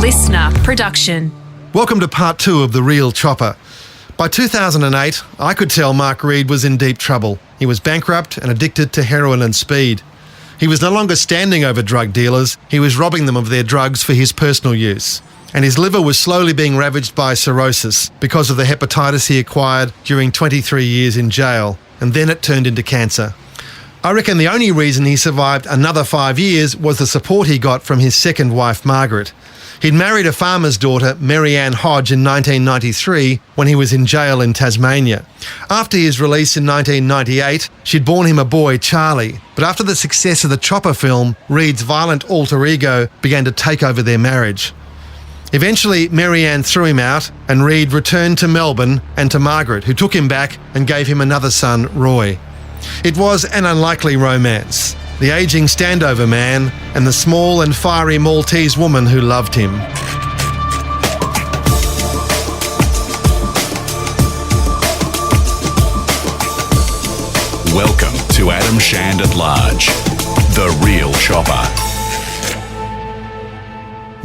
LiSTNR production. Welcome to part 2 of The Real Chopper. By 2008, I could tell Mark Reed was in deep trouble. He was bankrupt and addicted to heroin and speed. He was no longer standing over drug dealers, he was robbing them of their drugs for his personal use. And his liver was slowly being ravaged by cirrhosis because of the hepatitis he acquired during 23 years in jail, and then it turned into cancer. I reckon the only reason he survived another 5 years was the support he got from his second wife, Margaret. He'd married a farmer's daughter, Mary Ann Hodge, in 1993 when he was in jail in Tasmania. After his release in 1998, she'd borne him a boy, Charlie. But after the success of the Chopper film, Reed's violent alter ego began to take over their marriage. Eventually, Mary Ann threw him out and Reed returned to Melbourne and to Margaret, who took him back and gave him another son, Roy. It was an unlikely romance. The ageing standover man and the small and fiery Maltese woman who loved him. Welcome to Adam Shand at Large, The Real Chopper.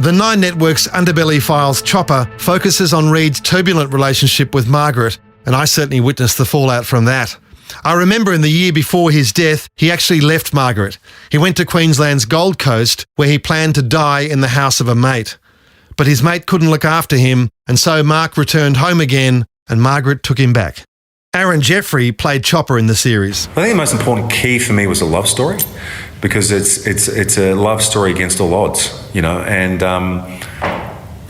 The Nine Network's Underbelly Files Chopper focuses on Reed's turbulent relationship with Margaret, and I certainly witnessed the fallout from that. I remember in the year before his death, he actually left Margaret. He went to Queensland's Gold Coast, where he planned to die in the house of a mate. But his mate couldn't look after him, and so Mark returned home again, and Margaret took him back. Aaron Jeffrey played Chopper in the series. I think the most important key for me was a love story, because it's a love story against all odds, you know, and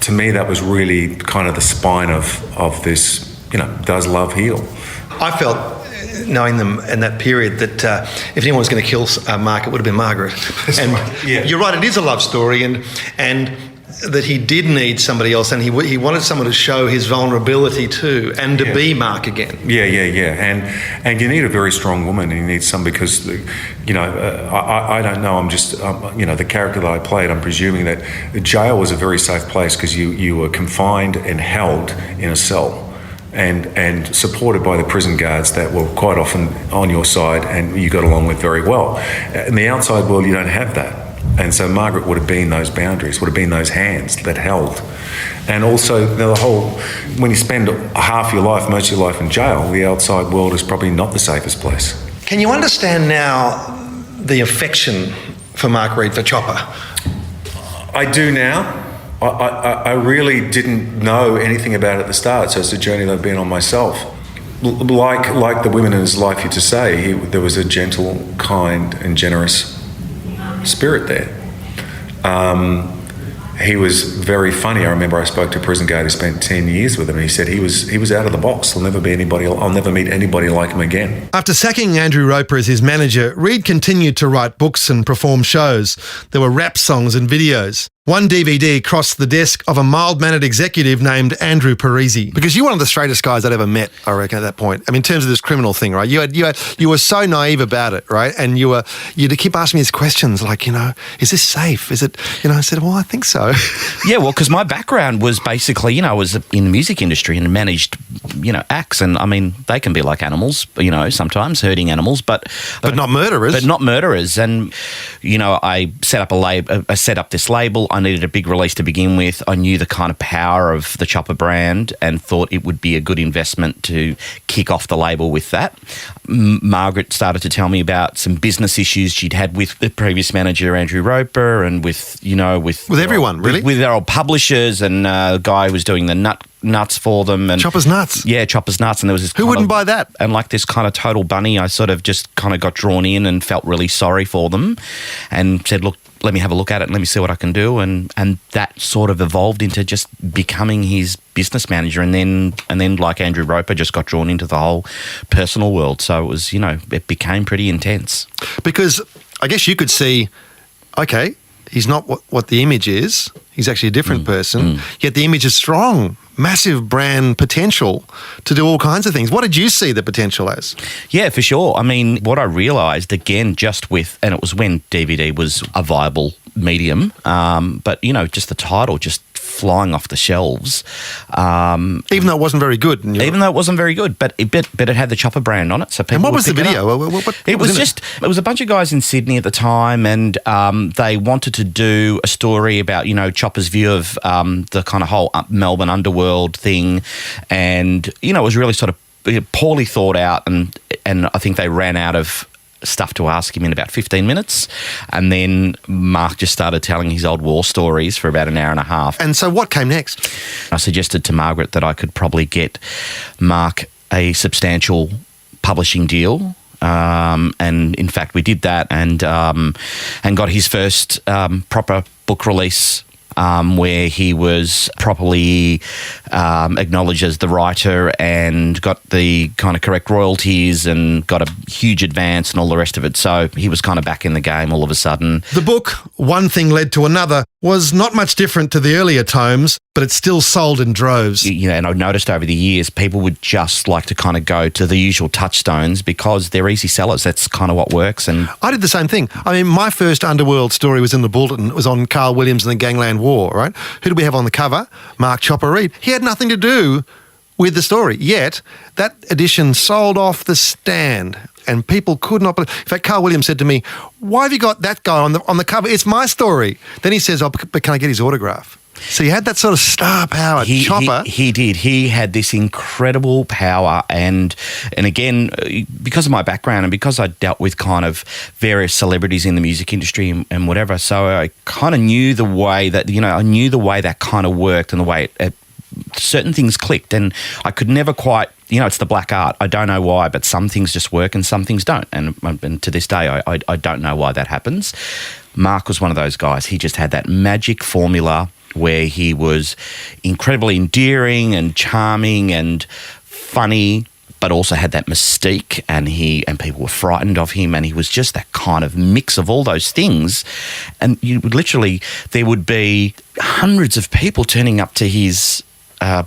to me that was really kind of the spine of this, you know, does love heal? I felt, knowing them in that period, that if anyone was going to kill Mark, it would have been Margaret. And yeah. You're right, it is a love story, and that he did need somebody else, and he wanted someone to show his vulnerability too, and to be Mark again. Yeah, and you need a very strong woman, and you need some, because, you know, I don't know, I'm just, you know, the character that I played, I'm presuming that the jail was a very safe place because you were confined and held in a cell. And supported by the prison guards that were quite often on your side and you got along with very well. In the outside world, you don't have that. And so Margaret would have been those boundaries, would have been those hands that held. And also, you know, the whole, when you spend half your life, most of your life in jail, the outside world is probably not the safest place. Can you understand now the affection for Mark Reed, for Chopper? I do now. I really didn't know anything about it at the start, so it's a journey that I've been on myself. Like the women in his life used to say, there was a gentle, kind and generous spirit there. He was very funny. I remember I spoke to a prison guard who spent 10 years with him, and he said he was out of the box. I'll never meet anybody like him again. After sacking Andrew Roper as his manager, Reed continued to write books and perform shows. There were rap songs and videos. One DVD crossed the desk of a mild-mannered executive named Andrew Parisi. Because you were one of the straightest guys I'd ever met, I reckon, at that point. I mean, in terms of this criminal thing, right? You were so naive about it, right? And you'd keep asking me these questions like, you know, is this safe? Is it, you know, I said, well, I think so. Yeah, well, because my background was basically, you know, I was in the music industry and managed, you know, acts. And, I mean, they can be like animals, you know, sometimes hurting animals, but not murderers. But not murderers. And, you know, I set up this label. I needed a big release to begin with. I knew the kind of power of the Chopper brand and thought it would be a good investment to kick off the label with that. Margaret started to tell me about some business issues she'd had with the previous manager, Andrew Roper, and with everyone, really? With their old publishers, and a guy who was doing the nuts for them. And Chopper's Nuts? Yeah, Chopper's Nuts. And there was this Who wouldn't buy that? And like this kind of total bunny, I sort of just kind of got drawn in and felt really sorry for them and said, look, let me have a look at it and let me see what I can do. And that sort of evolved into just becoming his business manager. And then like Andrew Roper, just got drawn into the whole personal world. So it was, you know, it became pretty intense. Because I guess you could see, okay, he's not what the image is. He's actually a different person. Yet the image is strong, massive brand potential to do all kinds of things. What did you see the potential as? Yeah, for sure. I mean, what I realised, again, just with, and it was when DVD was a viable medium. But, just the title just flying off the shelves. Even though it wasn't very good. Even though it wasn't very good, but it had the Chopper brand on it. So people And what would was the pick it video? up. It was a bunch of guys in Sydney at the time, and they wanted to do a story about, Chopper's view of the kind of whole Melbourne underworld thing. And, it was really sort of poorly thought out, and I think they ran out of stuff to ask him in about 15 minutes. And then Mark just started telling his old war stories for about an hour and a half. And so what came next? I suggested to Margaret that I could probably get Mark a substantial publishing deal. And in fact, we did that and got his first proper book release, where he was properly acknowledged as the writer and got the kind of correct royalties and got a huge advance and all the rest of it. So he was kind of back in the game all of a sudden. The book, one thing led to another, was not much different to the earlier tomes, but it still sold in droves. And I've noticed over the years, people would just like to kind of go to the usual touchstones because they're easy sellers. That's kind of what works. And I did the same thing. I mean, my first Underworld story was in the Bulletin. It was on Carl Williams and the Gangland War, right? Who did we have on the cover? Mark Chopper Reed. He had nothing to do with the story. Yet, that edition sold off the stand. And people could not believe. In fact, Carl Williams said to me, "Why have you got that guy on the cover? It's my story." Then he says, "Oh, but can I get his autograph?" So he had that sort of star power. Chopper. He did. He had this incredible power. And again, because of my background and because I dealt with kind of various celebrities in the music industry and whatever, so I kind of knew the way that, that kind of worked and the way certain things clicked. And I could never quite, it's the black art. I don't know why, but some things just work and some things don't. And to this day, I don't know why that happens. Mark was one of those guys. He just had that magic formula where he was incredibly endearing and charming and funny, but also had that mystique, and people were frightened of him, and he was just that kind of mix of all those things. And there would be hundreds of people turning up to his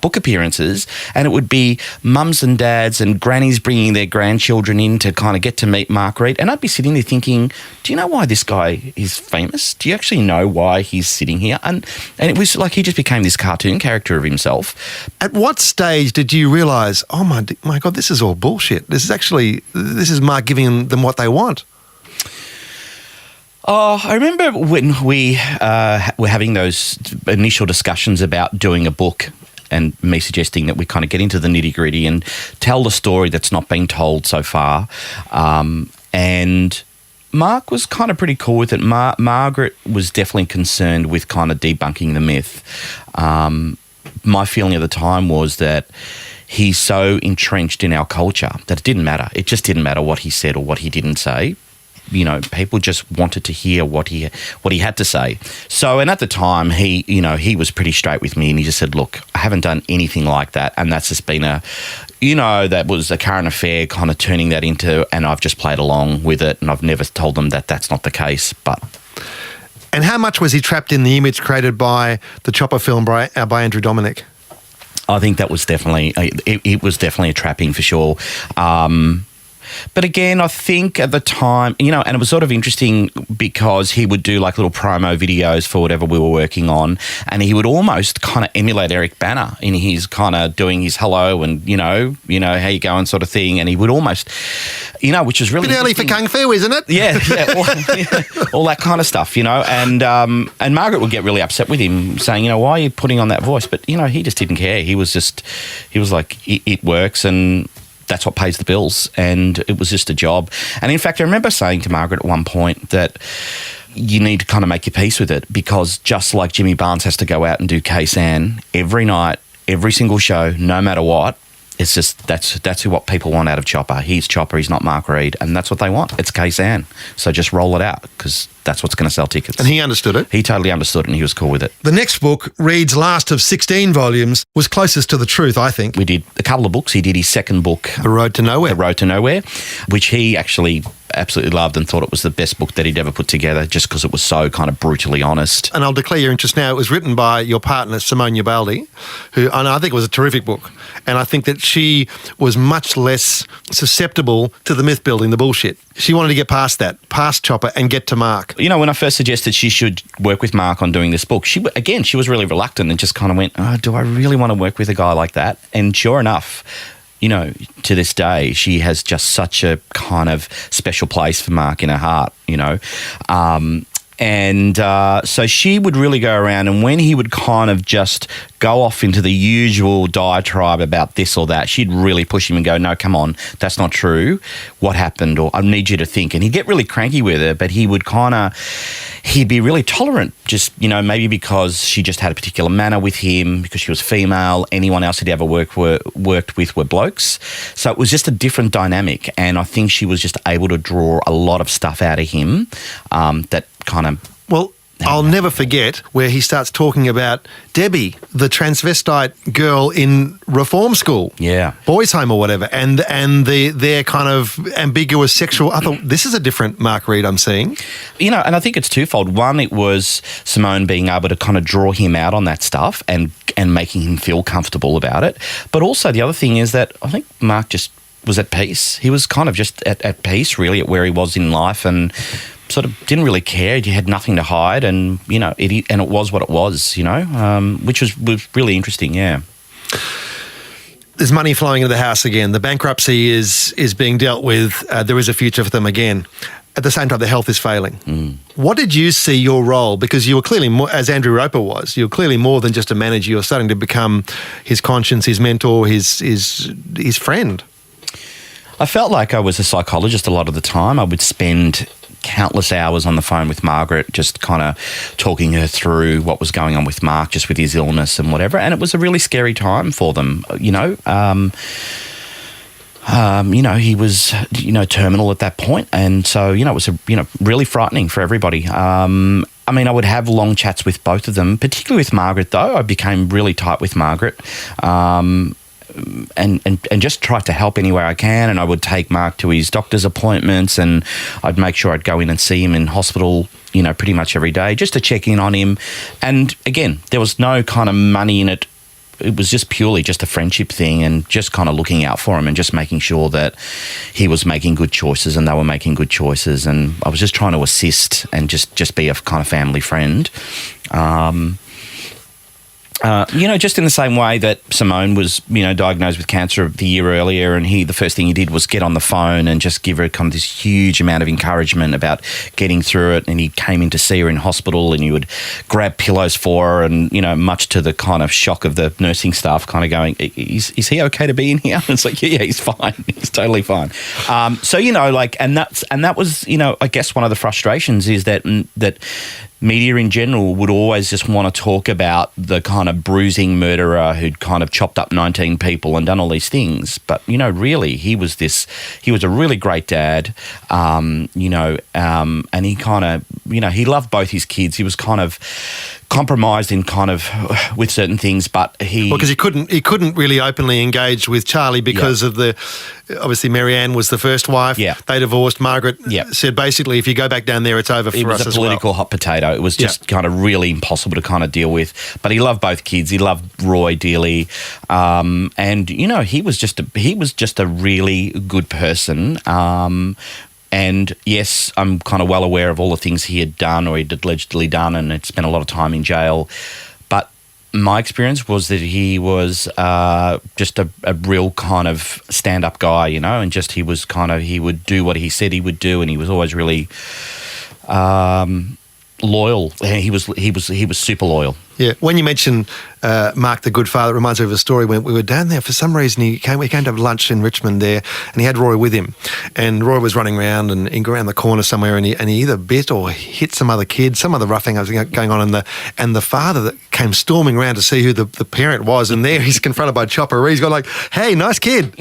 book appearances, and it would be mums and dads and grannies bringing their grandchildren in to kind of get to meet Mark Reed. And I'd be sitting there thinking, do you know why this guy is famous? Do you actually know why he's sitting here? And it was like he just became this cartoon character of himself. At what stage did you realise, oh my God, this is all bullshit? This is Mark giving them what they want? Oh, I remember when we were having those initial discussions about doing a book, and me suggesting that we kind of get into the nitty-gritty and tell the story that's not been told so far. And Mark was kind of pretty cool with it. Margaret was definitely concerned with kind of debunking the myth. My feeling at the time was that he's so entrenched in our culture that it didn't matter. It just didn't matter what he said or what he didn't say. People just wanted to hear what he had to say. So, and at the time, he was pretty straight with me, and he just said, "Look, I haven't done anything like that, and that's just been that was a current affair, kind of turning that into, and I've just played along with it, and I've never told them that that's not the case." But. And how much was he trapped in the image created by the Chopper film by Andrew Dominic? I think that was definitely it was definitely a trapping for sure. But again, I think at the time, and it was sort of interesting because he would do like little promo videos for whatever we were working on, and he would almost kind of emulate Eric Bana in his kind of doing his hello and, how you going sort of thing. And he would almost, which is really bit early for Kung Fu, isn't it? Yeah, all that kind of stuff, And Margaret would get really upset with him saying, why are you putting on that voice? But, he just didn't care. He was like, it works, and that's what pays the bills, and it was just a job. And in fact, I remember saying to Margaret at one point that you need to kind of make your peace with it, because just like Jimmy Barnes has to go out and do K-San every night, every single show, no matter what, it's just that's what people want out of Chopper. He's Chopper, he's not Mark Reed, and that's what they want. It's K-San. So just roll it out, because that's what's going to sell tickets. And he understood it? He totally understood it, and he was cool with it. The next book, Reed's last of 16 volumes, was closest to the truth, I think. We did a couple of books. He did his second book, The Road to Nowhere, which he actually absolutely loved and thought it was the best book that he'd ever put together, just because it was so kind of brutally honest. And I'll declare your interest now. It was written by your partner, Simone Ubaldi, and I think it was a terrific book. And I think that she was much less susceptible to the myth building, the bullshit. She wanted to get past that, past Chopper, and get to Mark. when I first suggested she should work with Mark on doing this book, she was really reluctant and just kind of went, oh, do I really want to work with a guy like that? And sure enough, to this day, she has just such a kind of special place for Mark in her heart, So she would really go around, and when he would kind of just go off into the usual diatribe about this or that, she'd really push him and go, no, come on, that's not true. What happened? Or I need you to think. And he'd get really cranky with her, but he'd be really tolerant, just, maybe because she just had a particular manner with him, because she was female. Anyone else he'd ever worked with were blokes. So it was just a different dynamic. And I think she was just able to draw a lot of stuff out of him that kind of... Well, I'll never forget where he starts talking about Debbie, the transvestite girl in reform school, boys' home or whatever, and their kind of ambiguous sexual. I thought, this is a different Mark Reid I'm seeing. And I think it's twofold. One, it was Simone being able to kind of draw him out on that stuff and making him feel comfortable about it. But also the other thing is that I think Mark just was at peace. He was kind of just at peace, really, at where he was in life, and sort of didn't really care. He had nothing to hide, and it was what it was, which was really interesting. Yeah. There's money flowing into the house again. The bankruptcy is being dealt with. There is a future for them again. At the same time, the health is failing. What did you see your role? Because you were clearly more, as Andrew Roper was, you were clearly more than just a manager. You were starting to become his conscience, his mentor, his friend. I felt like I was a psychologist a lot of the time. I would spend countless hours on the phone with Margaret, just kind of talking her through what was going on with Mark, just with his illness and whatever. And it was a really scary time for them, he was, terminal at that point. And so, it was, really frightening for everybody. I would have long chats with both of them, particularly with Margaret, though. I became really tight with Margaret. And just try to help any way I can. And I would take Mark to his doctor's appointments, and I'd make sure I'd go in and see him in hospital, pretty much every day, just to check in on him. And again, there was no kind of money in it. It was just purely just a friendship thing, and just kind of looking out for him and just making sure that he was making good choices and they were making good choices. And I was just trying to assist and just be a kind of family friend. Just in the same way that Simone was, diagnosed with cancer the year earlier, and the first thing he did was get on the phone and just give her kind of this huge amount of encouragement about getting through it. And he came in to see her in hospital, and he would grab pillows for her, and, much to the kind of shock of the nursing staff, kind of going, is he okay to be in here? And it's like, yeah, he's fine. He's totally fine. And that was, I guess one of the frustrations is that media in general would always just want to talk about the kind of bruising murderer who'd kind of chopped up 19 people and done all these things. But, really, he was a really great dad, and he kind of, he loved both his kids. He was kind of compromised in kind of with certain things, but because he couldn't really openly engage with Charlie because of obviously Marianne was the first wife. Yeah. They divorced. Margaret said basically, if you go back down there, it's over for us as well. It was a political hot potato. It was just kind of really impossible to kind of deal with. But he loved both kids. He loved Roy dearly, and he was just a really good person. And yes, I'm kind of well aware of all the things he had done or he'd allegedly done, and had spent a lot of time in jail. But my experience was that he was just a real kind of stand-up guy, and just he would do what he said he would do, and he was always really loyal. He was super loyal. Yeah. When you mention Mark the Good Father, it reminds me of a story when we were down there. For some reason, we came to have lunch in Richmond there, and he had Roy with him. And Roy was running around and he around the corner somewhere, and he either bit or hit some other kid, some other roughing was going on. And the father that came storming around to see who the parent was, and there he's confronted by Chopper Reid. He's got like, hey, nice kid.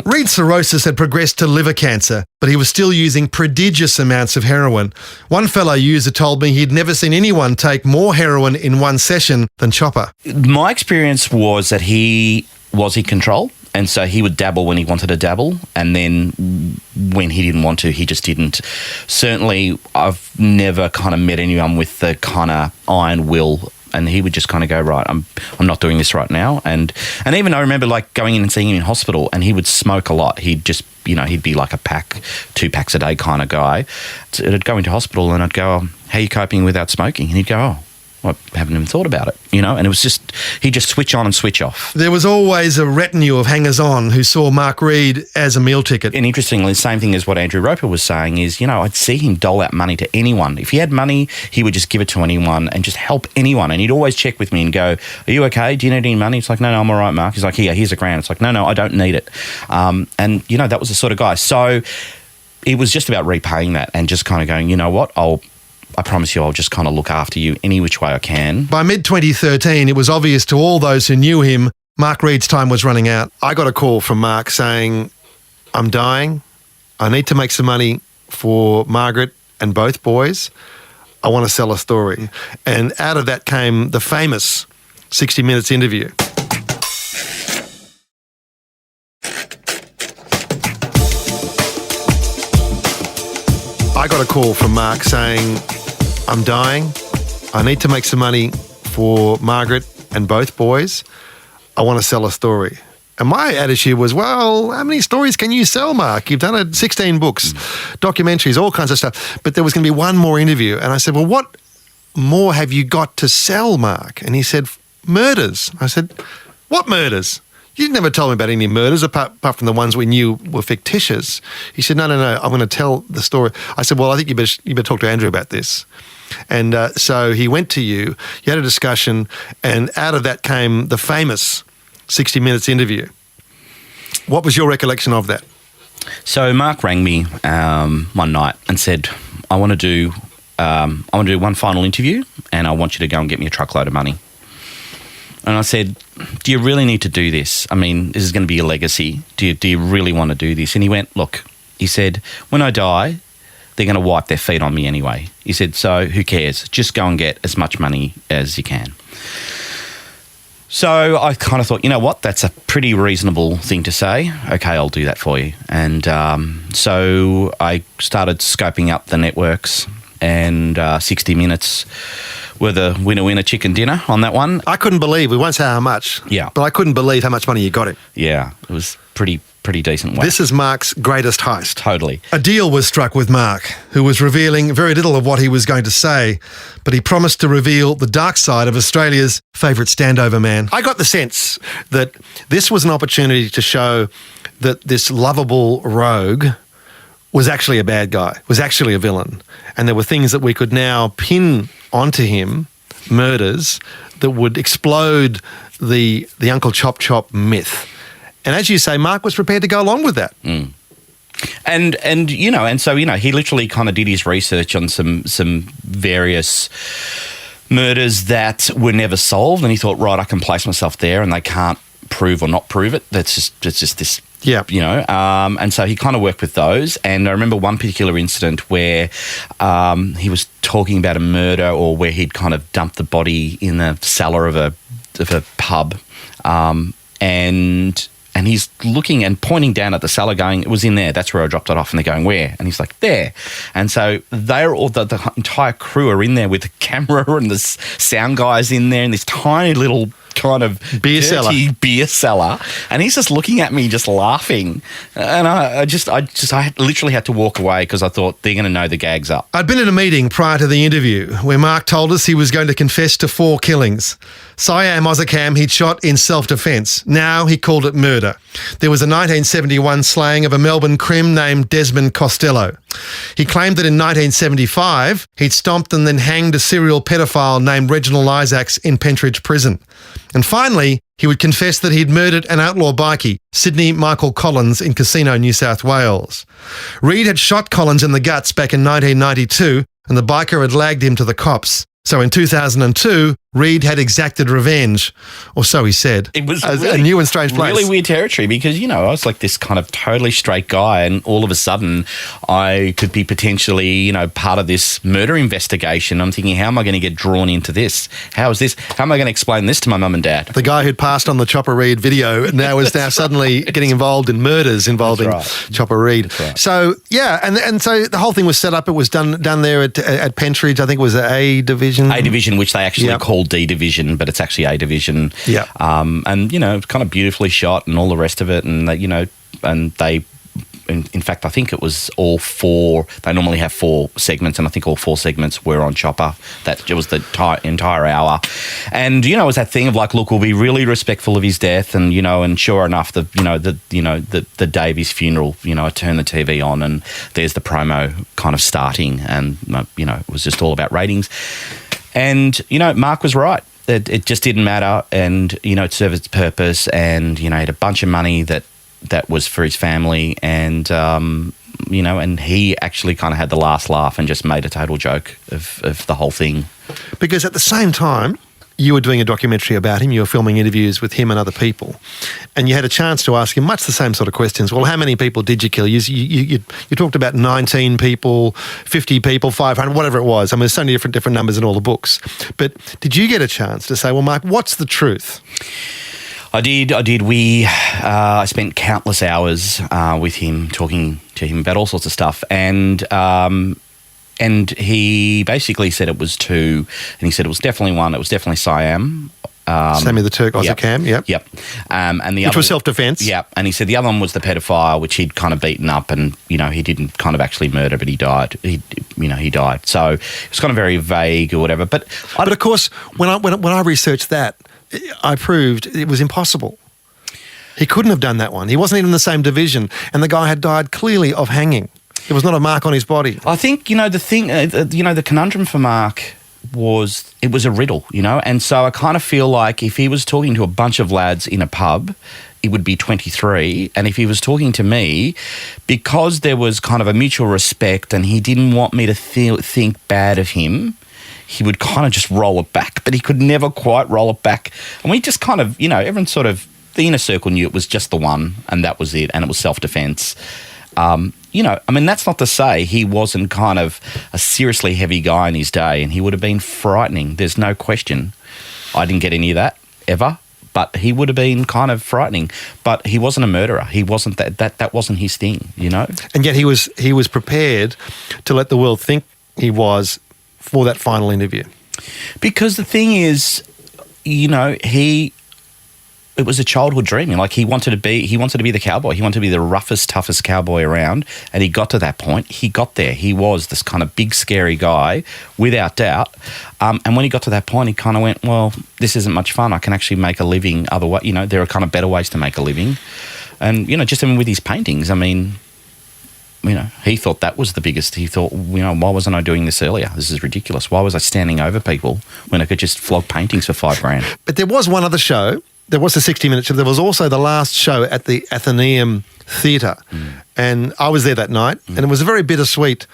Reid's cirrhosis had progressed to liver cancer, but he was still using prodigious amounts of heroin. One fellow user told me he'd never seen anyone take more heroin in one session than Chopper. My experience was that he was in control, and so he would dabble when he wanted to dabble, and then when he didn't want to, he just didn't. Certainly, I've never kind of met anyone with the kind of iron will And he would just kind of go, right, I'm not doing this right now. And even I remember like going in and seeing him in hospital, and he would smoke a lot. He'd just, he'd be like 2 packs a day kind of guy. So I'd go into hospital and I'd go, oh, how are you coping without smoking? And he'd go, oh, I haven't even thought about it, and it was just, he'd just switch on and switch off. There was always a retinue of hangers-on who saw Mark Reid as a meal ticket. And interestingly, the same thing as what Andrew Roper was saying is, I'd see him dole out money to anyone. If he had money, he would just give it to anyone and just help anyone. And he'd always check with me and go, are you okay? Do you need any money? It's like, no, I'm all right, Mark. He's like, here's $1,000. It's like, no, I don't need it. And, that was the sort of guy. So it was just about repaying that and just kind of going, you know what, I promise you I'll just kind of look after you any which way I can. By mid-2013, it was obvious to all those who knew him, Mark Reid's time was running out. I got a call from Mark saying, I'm dying. I need to make some money for Margaret and both boys. I want to sell a story. And out of that came the famous 60 Minutes interview. I got a call from Mark saying, I'm dying. I need to make some money for Margaret and both boys. I want to sell a story. And my attitude was, well, how many stories can you sell, Mark? You've done 16 books, documentaries, all kinds of stuff. But there was going to be one more interview. And I said, well, what more have you got to sell, Mark? And he said, murders. I said, what murders? You never told me about any murders apart from the ones we knew were fictitious. He said, no, I'm going to tell the story. I said, well, I think you better talk to Andrew about this. And so he went to you had a discussion, and out of that came the famous 60 Minutes interview. What was your recollection of that? So Mark rang me one night and said, I want to do one final interview, and I want you to go and get me a truckload of money. And I said, do you really need to do this? I mean, this is going to be a legacy. Do you really want to do this? And he went, look, he said, when I die, they're going to wipe their feet on me anyway. He said, so who cares? Just go and get as much money as you can. So I kind of thought, you know what? That's a pretty reasonable thing to say. Okay, I'll do that for you. And so I started scoping up the networks, and 60 Minutes were the winner chicken dinner on that one. I couldn't believe, we won't say how much, but I couldn't believe how much money you got him. Yeah, it was pretty decent whack. This is Mark's greatest heist. Totally. A deal was struck with Mark, who was revealing very little of what he was going to say, but he promised to reveal the dark side of Australia's favourite standover man. I got the sense that this was an opportunity to show that this lovable rogue was actually a bad guy, was actually a villain. And there were things that we could now pin onto him, murders, that would explode the Uncle Chop Chop myth. And as you say, Mark was prepared to go along with that. Mm. And so he literally kind of did his research on some various murders that were never solved, and he thought, right, I can place myself there, and they can't prove or not prove it. It's just this. Yeah. And so he kind of worked with those. And I remember one particular incident where he was talking about a murder, or where he'd kind of dumped the body in the cellar of a pub, and he's looking and pointing down at the cellar going, it was in there, that's where I dropped it off. And they're going, where? And he's like, there. And so they're all, the entire crew are in there with the camera, and the sound guys in there, in this tiny little kind of beer cellar. And he's just looking at me, just laughing. And I literally had to walk away, because I thought, they're going to know the gag's up. I'd been at a meeting prior to the interview where Mark told us he was going to confess to 4 killings. Siam Ozakam he'd shot in self-defence. Now he called it murder. There was a 1971 slaying of a Melbourne crim named Desmond Costello. He claimed that in 1975 he'd stomped and then hanged a serial pedophile named Reginald Isaacs in Pentridge Prison. And finally, he would confess that he'd murdered an outlaw bikie, Sydney Michael Collins, in Casino, New South Wales. Reid had shot Collins in the guts back in 1992, and the biker had lagged him to the cops. So in 2002, Reid had exacted revenge, or so he said. It was really, a new and strange place. Really weird territory, because, I was like this kind of totally straight guy, and all of a sudden I could be potentially, part of this murder investigation. I'm thinking, how am I going to get drawn into this? How am I going to explain this to my mum and dad? The guy who'd passed on the Chopper Reid video now is now suddenly getting involved in murders involving Chopper Reid. Right. So, yeah, and so the whole thing was set up. It was done there at Pentridge. I think it was A Division. A Division, which they actually called called D Division, but it's actually A Division. Yeah. And, kind of beautifully shot and all the rest of it. And, in fact, I think it was all 4. They normally have 4 segments, and I think all 4 segments were on Chopper. That it was the entire hour, and it was that thing of like, look, we'll be really respectful of his death, and and sure enough, the day of his funeral, I turned the TV on, and there's the promo kind of starting, and it was just all about ratings, and Mark was right. It just didn't matter, and it served its purpose, and he had a bunch of money that was for his family, and and he actually kind of had the last laugh and just made a total joke of the whole thing. Because at the same time, you were doing a documentary about him, you were filming interviews with him and other people, and you had a chance to ask him much the same sort of questions. Well, how many people did you kill? You talked about 19 people, 50 people, 500, whatever it was. I mean, there's so many different numbers in all the books. But did you get a chance to say, well, Mark, what's the truth? I did. I spent countless hours with him, talking to him about all sorts of stuff, and he basically said it was 2, and he said it was definitely 1. It was definitely Siam. Sammy the Turk, Ozakam, Yep. And the which other was self-defense. Yep. And he said the other one was the pedophile, which he'd kind of beaten up, and he didn't kind of actually murder, but he died. He died. So it was kind of very vague or whatever. But of course, when I researched that, I proved it was impossible. He couldn't have done that one. He wasn't even in the same division, and the guy had died clearly of hanging. There was not a mark on his body. I think the thing, the conundrum for Mark was it was a riddle, and so I kind of feel like if he was talking to a bunch of lads in a pub, it would be 23, and if he was talking to me, because there was kind of a mutual respect, and he didn't want me to think bad of him, he would kind of just roll it back, but he could never quite roll it back. And we just kind of, everyone sort of, the inner circle knew it was just the one, and that was it, and it was self-defense. That's not to say he wasn't kind of a seriously heavy guy in his day, and he would have been frightening. There's no question. I didn't get any of that, ever, but he would have been kind of frightening. But he wasn't a murderer. He wasn't that wasn't his thing, And yet he was prepared to let the world think he was for that final interview. Because the thing is, it was a childhood dream. Like he wanted to be the cowboy. He wanted to be the roughest, toughest cowboy around, and he got to that point. He got there. He was this kind of big, scary guy, without doubt. And when he got to that point, he kind of went, well, this isn't much fun. I can actually make a living other way. There are kind of better ways to make a living. And, just even with his paintings, he thought that was the biggest. He thought, why wasn't I doing this earlier? This is ridiculous. Why was I standing over people when I could just flog paintings for $5,000? But there was one other show. There was the 60 Minutes show. There was also the last show at the Athenaeum Theatre. And I was there that night, and it was a very bittersweet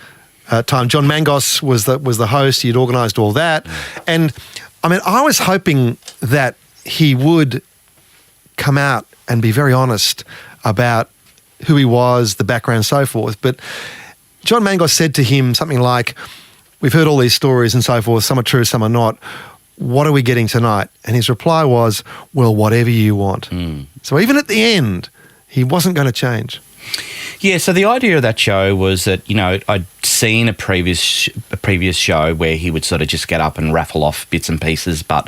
time. John Mangos was the host. He'd organised all that. And, I was hoping that he would come out and be very honest about who he was, the background, and so forth. But John Mangos said to him something like, we've heard all these stories and so forth, some are true, some are not. What are we getting tonight? And his reply was, well, whatever you want. So even at the end, he wasn't going to change. Yeah, so the idea of that show was that, I'd seen a previous show where he would sort of just get up and raffle off bits and pieces, but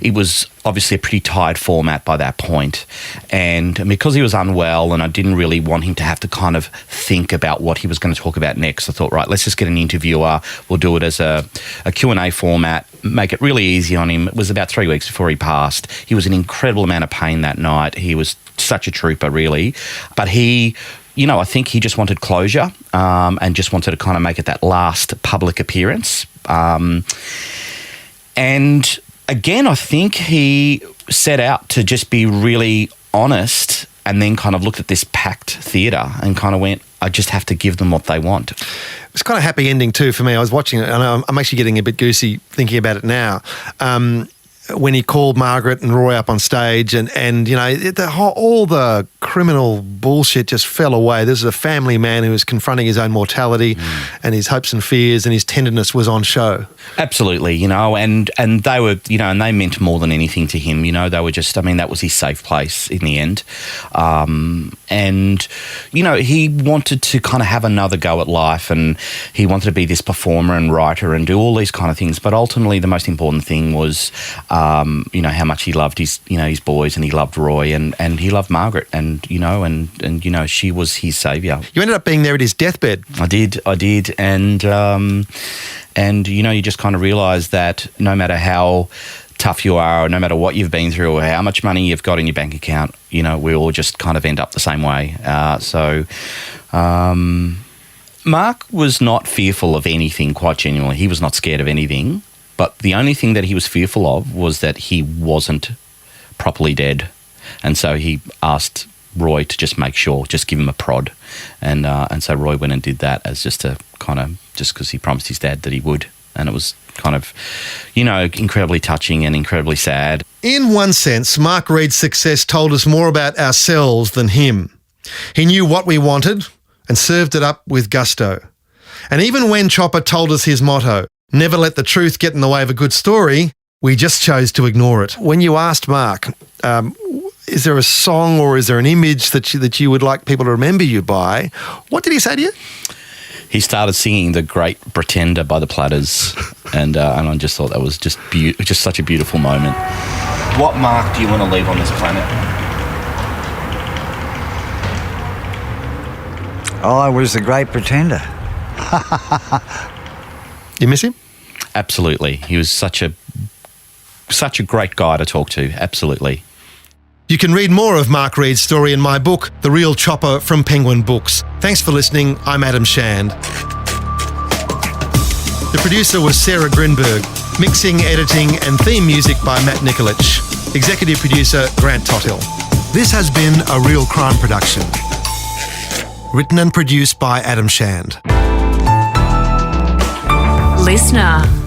it was obviously a pretty tired format by that point. And because he was unwell and I didn't really want him to have to kind of think about what he was going to talk about next, I thought, right, let's just get an interviewer. We'll do it as a Q&A format, make it really easy on him. It was about 3 weeks before he passed. He was in an incredible amount of pain that night. He was such a trooper, really. But he... I think he just wanted closure and just wanted to kind of make it that last public appearance. And again, I think he set out to just be really honest and then kind of looked at this packed theatre and kind of went, I just have to give them what they want. It was kind of a happy ending too for me. I was watching it and I'm actually getting a bit goosey thinking about it now. when he called Margaret and Roy up on stage, and you know, all the criminal bullshit just fell away. This is a family man who was confronting his own mortality and his hopes and fears, and his tenderness was on show. Absolutely, you know, and they were, you know, and they meant more than anything to him. You know, they were just, I mean, that was his safe place in the end. And, you know, he wanted to kind of have another go at life, and he wanted to be this performer and writer and do all these kind of things. But ultimately, the most important thing was, you know, how much he loved his, you know, his boys, and he loved Roy, and he loved Margaret, and you know, and you know, she was his saviour. You ended up being there at his deathbed. I did, and you know, you just kind of realise that no matter how tough you are, or no matter what you've been through, or how much money you've got in your bank account, you know, we all just kind of end up the same way. Mark was not fearful of anything, quite genuinely. He was not scared of anything. But the only thing that he was fearful of was that he wasn't properly dead. And so he asked Roy to just make sure, just give him a prod. And so Roy went and did that as just a kind of, just because he promised his dad that he would. And it was kind of, you know, incredibly touching and incredibly sad. In one sense, Mark Reed's success told us more about ourselves than him. He knew what we wanted and served it up with gusto. And even when Chopper told us his motto, never let the truth get in the way of a good story, we just chose to ignore it. When you asked Mark, is there a song or is there an image that you would like people to remember you by, what did he say to you? He started singing The Great Pretender by the Platters, and I just thought that was just such a beautiful moment. What mark do you want to leave on this planet? I was the Great Pretender. You miss him? Absolutely. He was such a great guy to talk to. Absolutely. You can read more of Mark Reed's story in my book, The Real Chopper, from Penguin Books. Thanks for listening. I'm Adam Shand. The producer was Sarah Grinberg. Mixing, editing and theme music by Matt Nikolic. Executive producer Grant Tothill. This has been a Real Crime production. Written and produced by Adam Shand. LiSTNR.